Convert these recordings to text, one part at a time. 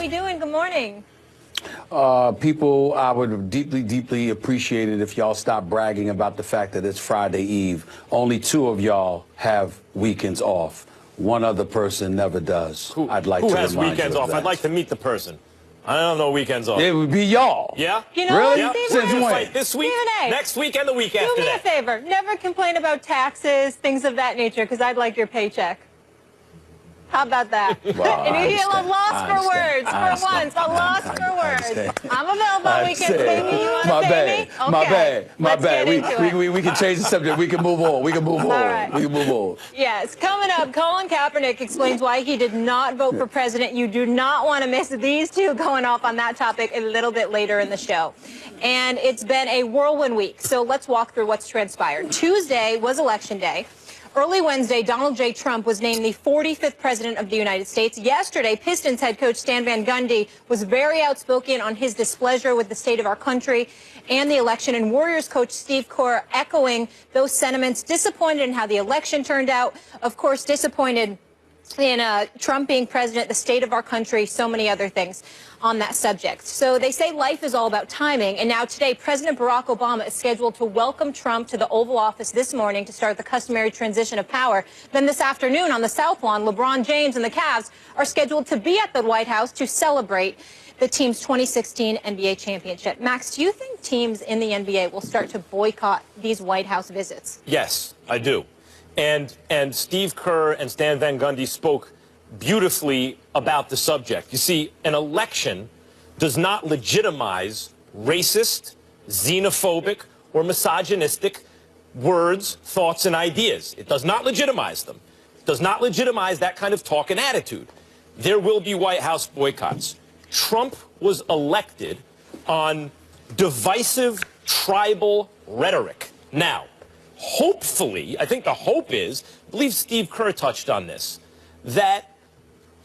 we doing? Good morning. People, I would deeply appreciate it if y'all stop bragging about the fact that it's Friday Eve. Only 2 of y'all have weekends off. One other person never does. Who has weekends off? I'd like to meet the person. I don't know weekends off. It would be y'all. Yeah? You know, really? Yeah. Since when? Fight this week, next week, and the week after that. Do me a favor. Never complain about taxes, things of that nature, because I'd like your paycheck. How about that? Well, and you feel a loss for words for once. A loss for words. I'm available on weekends, baby. You want to pay me? Okay. My bad. We We can change the subject. We can move on. We can move on. Right. We can move on. Yes. Coming up, Colin Kaepernick explains why he did not vote for president. You do not want to miss these two going off on that topic a little bit later in the show. And it's been a whirlwind week, so let's walk through what's transpired. Tuesday was Election Day. Early Wednesday, Donald J. Trump was named the 45th president of the United States. Yesterday, Pistons head coach Stan Van Gundy was very outspoken on his displeasure with the state of our country and the election. And Warriors coach Steve Kerr echoing those sentiments, disappointed in how the election turned out. Of course, disappointed in Trump being president, the state of our country, so many other things on that subject. So they say life is all about timing. And now today, President Barack Obama is scheduled to welcome Trump to the Oval Office this morning to start the customary transition of power. Then this afternoon on the South Lawn, LeBron James and the Cavs are scheduled to be at the White House to celebrate the team's 2016 NBA championship. Max, do you think teams in the NBA will start to boycott these White House visits? Yes, I do. And Steve Kerr and Stan Van Gundy spoke beautifully about the subject. You see, an election does not legitimize racist, xenophobic, or misogynistic words, thoughts, and ideas. It does not legitimize them. It does not legitimize that kind of talk and attitude. There will be White House boycotts. Trump was elected on divisive tribal rhetoric. Now, hopefully, I think the hope is, I believe Steve Kerr touched on this,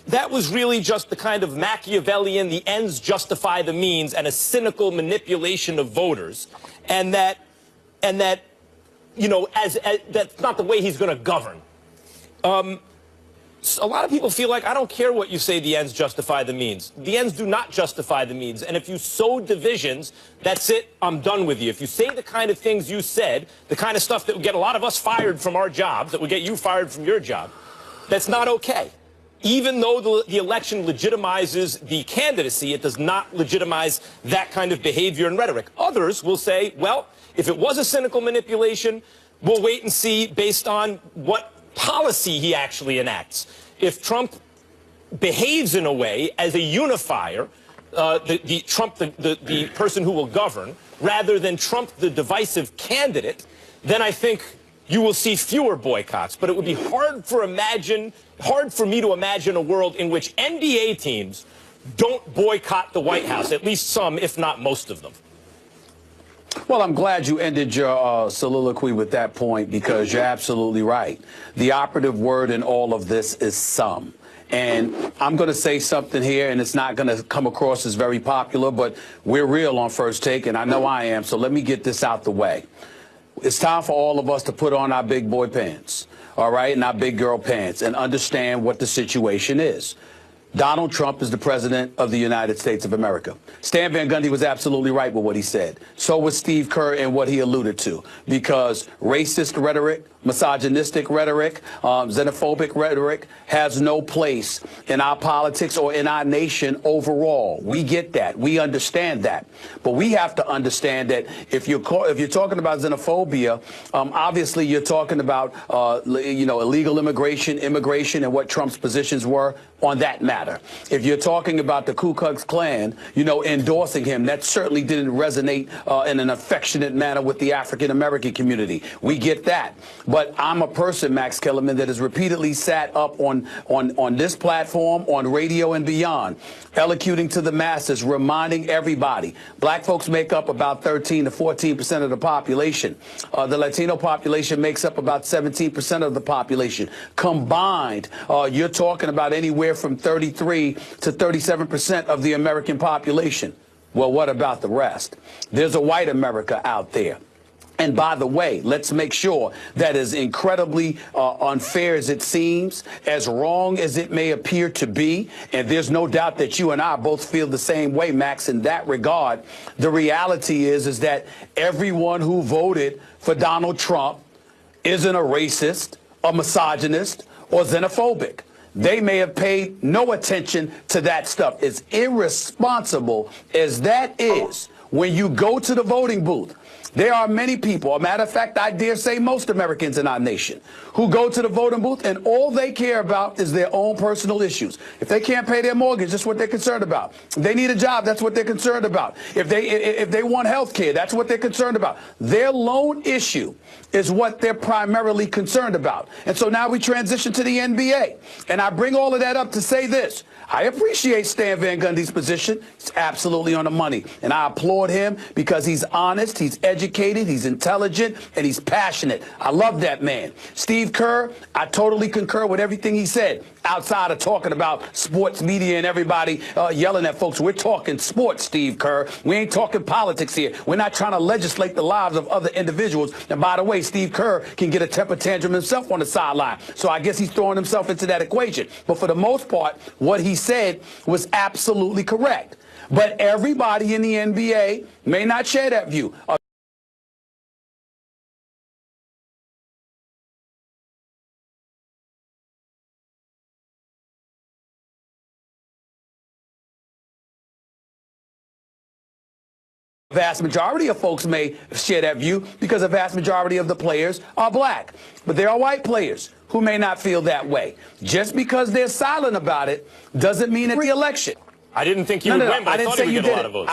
that was really just the kind of Machiavellian, the ends justify the means, and a cynical manipulation of voters, and that you know, that's not the way he's going to govern. A lot of people feel like, I don't care what you say, the ends justify the means. The ends do not justify the means. And if you sow divisions, that's it, I'm done with you. If you say the kind of things you said, the kind of stuff that would get a lot of us fired from our jobs, that would get you fired from your job, that's not okay. Even though the election legitimizes the candidacy, it does not legitimize that kind of behavior and rhetoric. Others will say, well, if it was a cynical manipulation, we'll wait and see based on what policy he actually enacts. If Trump behaves in a way as a unifier, the person who will govern, rather than Trump the divisive candidate, then I think you will see fewer boycotts. But it would be hard for me to imagine a world in which NBA teams don't boycott the White House, at least some, if not most of them. Well, I'm glad you ended your soliloquy with that point, because you're absolutely right. The operative word in all of this is some. And I'm going to say something here, and it's not going to come across as very popular, but we're real on First Take, and I know I am, so let me get this out the way. It's time for all of us to put on our big boy pants, all right, and our big girl pants, and understand what the situation is. Donald Trump is the president of the United States of America. Stan Van Gundy was absolutely right with what he said. So was Steve Kerr and what he alluded to, because racist rhetoric, misogynistic rhetoric, xenophobic rhetoric has no place in our politics or in our nation overall. We get that. We understand that. But we have to understand that if you're talking about xenophobia, obviously you're talking about illegal immigration, and what Trump's positions were on that matter. If you're talking about the Ku Klux Klan, endorsing him, that certainly didn't resonate in an affectionate manner with the African American community. We get that. But I'm a person, Max Kellerman, that has repeatedly sat up on this platform, on radio and beyond, elocuting to the masses, reminding everybody. Black folks make up about 13 to 14% of the population. The Latino population makes up about 17% of the population. Combined, you're talking about anywhere from 33 to 37% of the American population. Well, what about the rest? There's a white America out there. And by the way, let's make sure that as incredibly unfair as it seems, as wrong as it may appear to be, and there's no doubt that you and I both feel the same way, Max, in that regard, the reality is that everyone who voted for Donald Trump isn't a racist, a misogynist, or xenophobic. They may have paid no attention to that stuff. As irresponsible as that is, when you go to the voting booth, there are many people, a matter of fact, I dare say most Americans in our nation, who go to the voting booth and all they care about is their own personal issues. If they can't pay their mortgage, that's what they're concerned about. If they need a job, that's what they're concerned about. If they want health care, that's what they're concerned about. Their lone issue is what they're primarily concerned about. And so now we transition to the NBA. And I bring all of that up to say this. I appreciate Stan Van Gundy's position. It's absolutely on the money. And I applaud him because he's honest, he's educated, he's intelligent, and he's passionate. I love that man. Steve Kerr, I totally concur with everything he said. Outside of talking about sports media and everybody yelling at folks, we're talking sports, Steve Kerr. We ain't talking politics here. We're not trying to legislate the lives of other individuals. And by the way, Steve Kerr can get a temper tantrum himself on the sideline. So I guess he's throwing himself into that equation. But for the most part, what he said was absolutely correct. But everybody in the NBA may not share that view. A vast majority of folks may share that view because a vast majority of the players are black. But there are white players who may not feel that way. Just because they're silent about it doesn't mean it's the election. I didn't think you would win, but I thought he would get a lot of votes.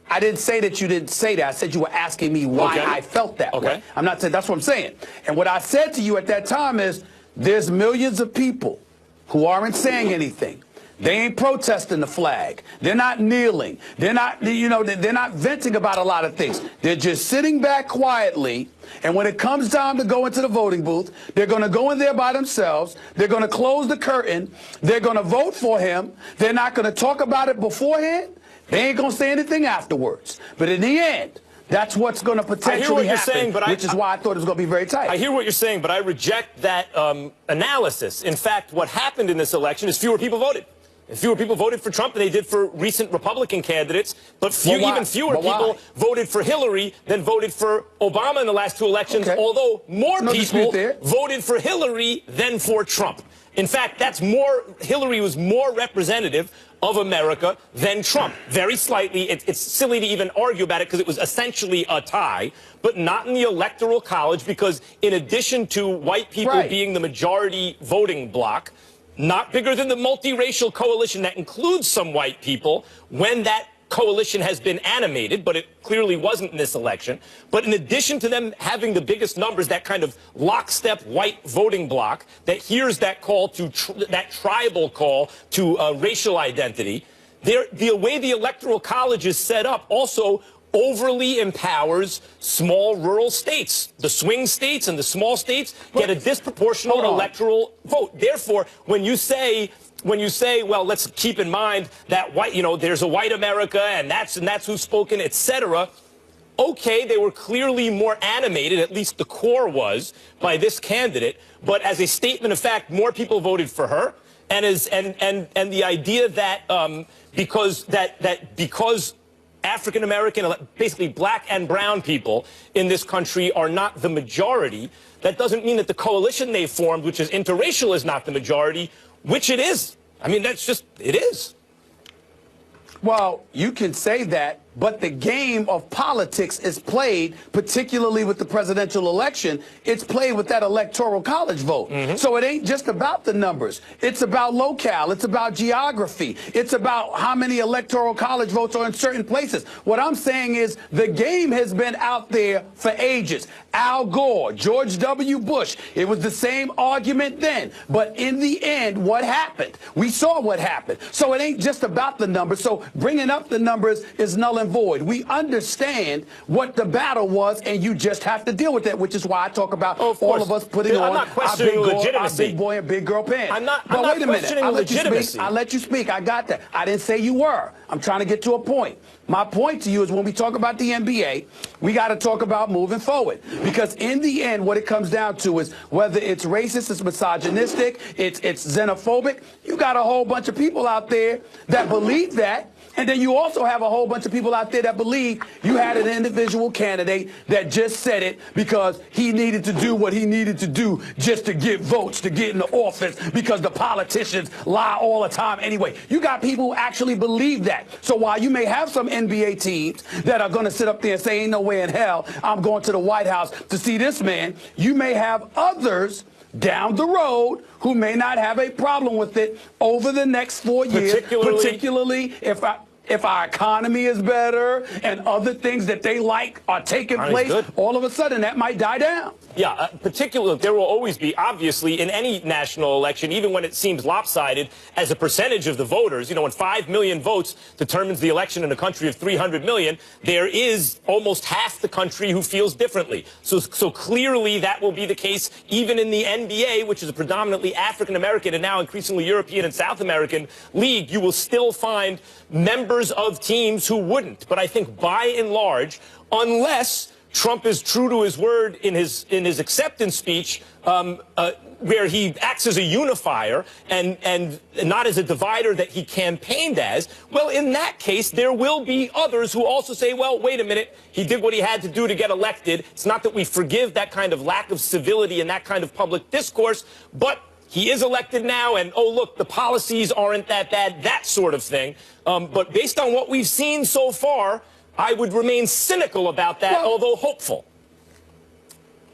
I didn't say that you didn't say that. I said you were asking me why I felt that way. I'm not saying that's what I'm saying. And what I said to you at that time is there's millions of people who aren't saying anything. They ain't protesting the flag. They're not kneeling. They're not, they're not venting about a lot of things. They're just sitting back quietly. And when it comes time to go into the voting booth, they're going to go in there by themselves. They're going to close the curtain. They're going to vote for him. They're not going to talk about it beforehand. They ain't going to say anything afterwards. But in the end, that's what's going to potentially happen, which is why I thought it was going to be very tight. I hear what you're saying, but I reject that analysis. In fact, what happened in this election is fewer people voted. Fewer people voted for Trump than they did for recent Republican candidates, but even fewer people voted for Hillary than voted for Obama in the last two elections, although more people voted for Hillary than for Trump. In fact, Hillary was more representative of America than Trump. Very slightly. It's silly to even argue about it because it was essentially a tie, but not in the Electoral College because in addition to white people being the majority voting bloc, not bigger than the multiracial coalition that includes some white people when that coalition has been animated, but it clearly wasn't in this election. But in addition to them having the biggest numbers, that kind of lockstep white voting bloc that hears that call to that tribal call to racial identity, the way the Electoral College is set up also overly empowers small rural states. The swing states and the small states get a disproportionate electoral vote. Therefore, when you say, well, let's keep in mind that there's a white America and that's who's spoken, etc. Okay, they were clearly more animated, at least the core was, by this candidate. But as a statement of fact, more people voted for her. And the idea that because African American, basically black and brown people in this country are not the majority, that doesn't mean that the coalition they formed, which is interracial, is not the majority, which it is. I mean, that's just, it is. Well, you can say that, but the game of politics is played, particularly with the presidential election, it's played with that electoral college vote. So it ain't just about the numbers. It's about locale. It's about geography. It's about how many electoral college votes are in certain places. What I'm saying is the game has been out there for ages. Al Gore, George W. Bush, it was the same argument then. But in the end, what happened? We saw what happened. So it ain't just about the numbers. So bringing up the numbers is null and void. We understand what the battle was, and you just have to deal with that, which is why I talk about all of us putting on our big boy and big girl pants. I'm not wait a minute. questioning legitimacy. I'll let you speak. I got that. I didn't say you were. I'm trying to get to a point. My point to you is when we talk about the NBA, we got to talk about moving forward. Because in the end, what it comes down to is whether it's racist, it's misogynistic, it's xenophobic, you got a whole bunch of people out there that believe that. And then you also have a whole bunch of people out there that believe you had an individual candidate that just said it because he needed to do what he needed to do just to get votes, to get in the office, because the politicians lie all the time anyway. You got people who actually believe that. So while you may have some NBA teams that are going to sit up there and say, ain't no way in hell I'm going to the White House to see this man, you may have others down the road who may not have a problem with it over the next 4 years, particularly if our economy is better and other things that they like are taking place, all of a sudden that might die down. Yeah, particularly, there will always be, obviously, in any national election, even when it seems lopsided, as a percentage of the voters, you know, when 5 million votes determines the election in a country of 300 million, there is almost half the country who feels differently. So clearly that will be the case even in the NBA, which is a predominantly African-American and now increasingly European and South American league. You will still find members of teams who wouldn't. But I think by and large, unless Trump is true to his word in his acceptance speech, where he acts as a unifier and not as a divider that he campaigned as, well, in that case, there will be others who also say, well, wait a minute, he did what he had to do to get elected. It's not that we forgive that kind of lack of civility and that kind of public discourse, but he is elected now, and, oh, look, the policies aren't that bad, that sort of thing. But based on what we've seen so far, I would remain cynical about that, although hopeful.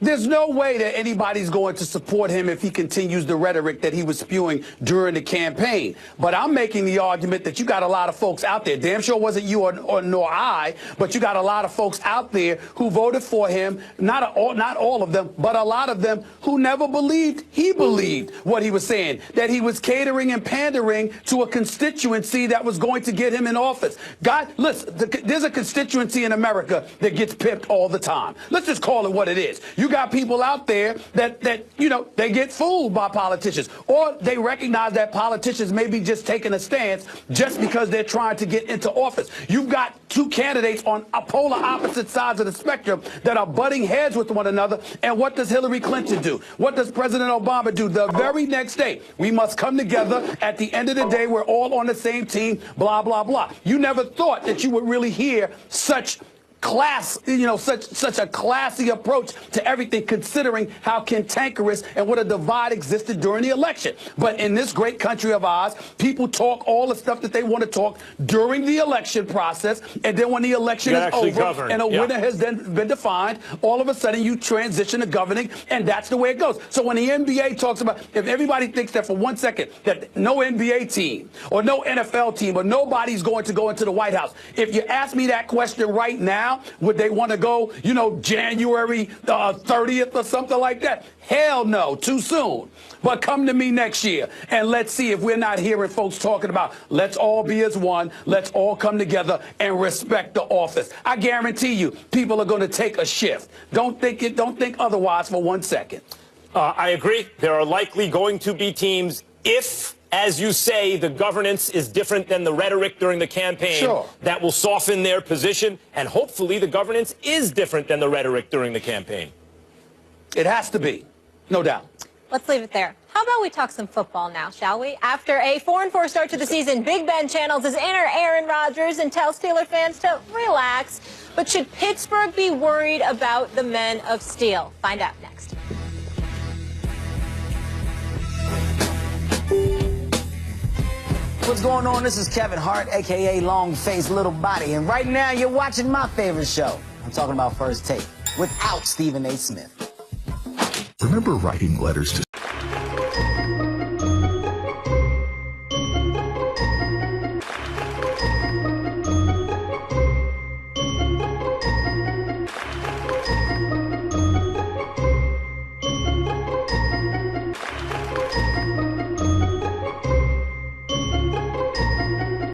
There's no way that anybody's going to support him if he continues the rhetoric that he was spewing during the campaign. But I'm making the argument that you got a lot of folks out there, damn sure wasn't you or nor I, but you got a lot of folks out there who voted for him, not all of them, but a lot of them who never believed he believed what he was saying, that he was catering and pandering to a constituency that was going to get him in office. God, listen, there's a constituency in America that gets pimped all the time. Let's just call it what it is. You got people out there that you know, they get fooled by politicians, or they recognize that politicians may be just taking a stance just because they're trying to get into office. You've got two candidates on polar opposite sides of the spectrum that are butting heads with one another. And what does Hillary Clinton do? What does President Obama do? The very next day, we must come together. At the end of the day, we're all on the same team, blah, blah, blah. You never thought that you would really hear such class, you know, such a classy approach to everything, considering how cantankerous and what a divide existed during the election. But in this great country of ours, people talk all the stuff that they want to talk during the election process, and then when the election is over and a winner has then been defined, all of a sudden you transition to governing, and that's the way it goes. So when the NBA talks about, if everybody thinks that for 1 second that no NBA team or no NFL team or nobody's going to go into the White House, if you ask me that question right now, would they want to go, you know, January 30th or something like that? Hell no, too soon. But come to me next year, and let's see if we're not hearing folks talking about let's all be as one, let's all come together and respect the office. I guarantee you, people are going to take a shift. Don't think otherwise for 1 second. I agree. There are likely going to be teams, if, as you say, the governance is different than the rhetoric during the campaign, that will soften their position, and hopefully the governance is different than the rhetoric during the campaign. It has to be, no doubt. Let's leave it there. How about we talk some football now, shall we? After a 4-4 start to the season, Big Ben channels his inner Aaron Rodgers and tells Steeler fans to relax. But should Pittsburgh be worried about the men of steel? Find out next. What's going on? This is Kevin Hart, a.k.a. Long-Faced Little Body. And right now, you're watching my favorite show. I'm talking about First Take, without Stephen A. Smith. Remember writing letters to